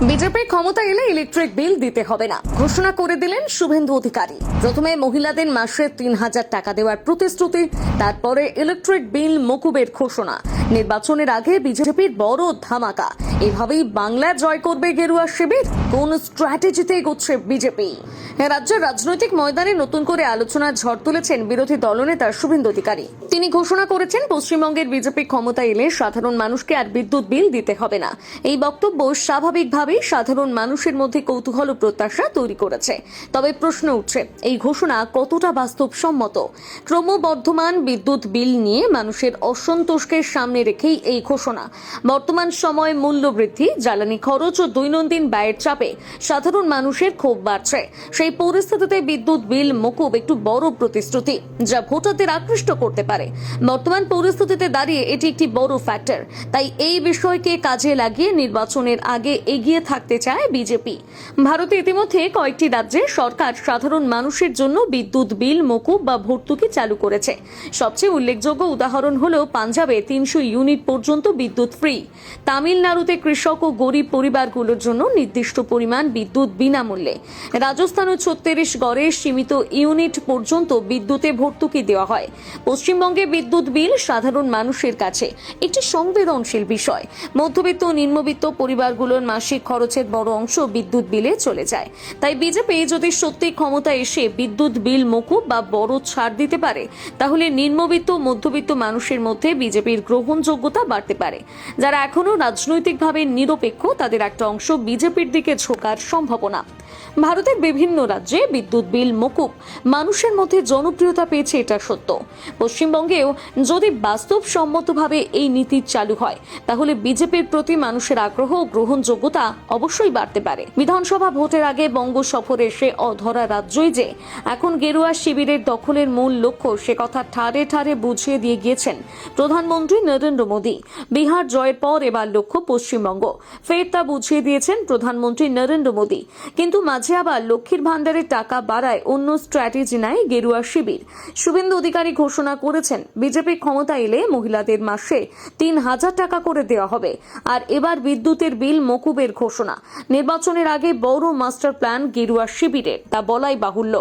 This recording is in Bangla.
বিজেপির ক্ষমতা এলে ইলেকট্রিক বিল দিতে হবে না ঘোষণা করে দিলেন শুভেন্দু অধিকারী। প্রথমে মহিলাদের মাসে ৩,০০০ টাকা দেওয়ার প্রতিশ্রুতি, তারপরে ইলেকট্রিক বিল মকুবের ঘোষণা। নির্বাচনের আগে বিজেপির বড় ধামাকা। এভাবেই বাংলা জয় করবে গেরুয়া শিবির? কোন স্ট্র্যাটেজিতে এগোচ্ছে বিজেপি? রাজ্যের রাজনৈতিক ময়দানে নতুন করে আলোচনার ঝড় তুলেছেন বিরোধী দলনেতা শুভেন্দু অধিকারী। তিনি ঘোষণা করেছেন পশ্চিমবঙ্গের বিজেপি ক্ষমতা এলে সাধারণ মানুষকে আর বিদ্যুৎ বিল দিতে হবে না। এই বক্তব্য স্বাভাবিকভাবেই সাধারণ মানুষের মধ্যে কৌতূহল ও প্রত্যাশা তৈরি করেছে। তবে প্রশ্ন উঠছে, এই ঘোষণা কতটা বাস্তবসম্মত? ক্রমবর্ধমান বিদ্যুৎ বিল নিয়ে মানুষের অসন্তোষকে সামনে রেখেই এই ঘোষণা। বর্তমান সময়ে মূল্য বৃদ্ধি, জ্বালানি খরচ ও দৈনন্দিন ব্যয়ের চাপে সাধারণ মানুষের ক্ষোভ বাড়ছে। সেই পরিস্থিতিতে বিদ্যুৎ বিল মকুব একটু বড় প্রতিশ্রুতি, যা ভোটারদের আকৃষ্ট করতে পারে। বর্তমান পরিস্থিতিতে দাঁড়িয়ে এটি একটি বড় ফ্যাক্টর। তাই এই বিষয়কে কাজে লাগিয়ে নির্বাচনের আগে এগিয়ে থাকতে চায় বিজেপি। ভারতে ইতিমধ্যে কয়েকটি রাজ্যে সরকার সাধারণ মানুষের জন্য বিদ্যুৎ বিল মকুব বা ভর্তুকি চালু করেছে। সবচেয়ে উল্লেখযোগ্য উদাহরণ হল পাঞ্জাবে ৩০০ ইউনিট পর্যন্ত বিদ্যুৎ ফ্রি। তামিলনাড়ুতে কৃষক ও গরিব পরিবারগুলোর জন্য নির্দিষ্ট পরিমাণ বিদ্যুৎ বিনামূল্যে। রাজস্থান ও ছত্তিশগড়ে সীমিত ইউনিট পর্যন্ত বিদ্যুতে ভর্তুকি দেওয়া হয়। পশ্চিমবঙ্গে বিদ্যুৎ বিল সাধারণ মানুষের কাছে একটি সংবেদনশীল বিষয়। মধ্যবিত্ত ও নিম্নবিত্ত পরিবারগুলোর মাসিক খরচের বড় অংশ বিদ্যুৎ বিলে চলে যায়। তাই বিজেপি যদি সত্যি ক্ষমতা এসে বিদ্যুৎ বিল মকুব বা বড় ছাড় দিতে পারে, তাহলে নিম্নবিত্ত ও মধ্যবিত্ত মানুষের মধ্যে বিজেপির গ্রহণযোগ্যতা বাড়তে পারে। যারা এখনও রাজনৈতিকভাবে নিরপেক্ষ, তাদের একটা অংশ বিজেপির দিকে ঝোঁকার সম্ভাবনা। ভারতের বিভিন্ন রাজ্যে বিদ্যুৎ বিল মকুব মানুষের মধ্যে জনপ্রিয়তা পেয়েছে, এটা সত্য। পশ্চিমবঙ্গেও যদি বাস্তবসম্মতভাবে এই নীতি চালু হয়, তাহলে বিজেপির প্রতি মানুষের আগ্রহ ও গ্রহণযোগ্যতা অবশ্যই বাড়তে পারে। বিধানসভা ভোটের আগে বঙ্গ সফরে এসে অধরা রাজ্যই যে এখন গেরুয়া শিবিরের দখলের মূল লক্ষ্য, সে কথা ঠারে ঠারে বুঝিয়ে দিয়ে গিয়েছেন প্রধানমন্ত্রী নরেন্দ্র মোদী। বিহার জয়ের পর এবার লক্ষ্য পশ্চিমবঙ্গ, ফের তা বুঝিয়ে দিয়েছেন প্রধানমন্ত্রী নরেন্দ্র মোদী। কিন্তু মাঝে আবার লক্ষ্মীর ভান্ডারের টাকা বাড়ায় অন্য স্ট্র্যাটেজি নেয় গেরুয়া শিবির। শুভেন্দু অধিকারী ঘোষণা করেছেন বিজেপি ক্ষমতা এলে মহিলাদের মাসে ৩,০০০ টাকা করে দেওয়া হবে। আর এবার বিদ্যুতের বিল মকুবের ঘোষণা। নির্বাচনের আগে বড় মাস্টার প্ল্যান গেরুয়া শিবিরের, তা বলাই বাহুল্য।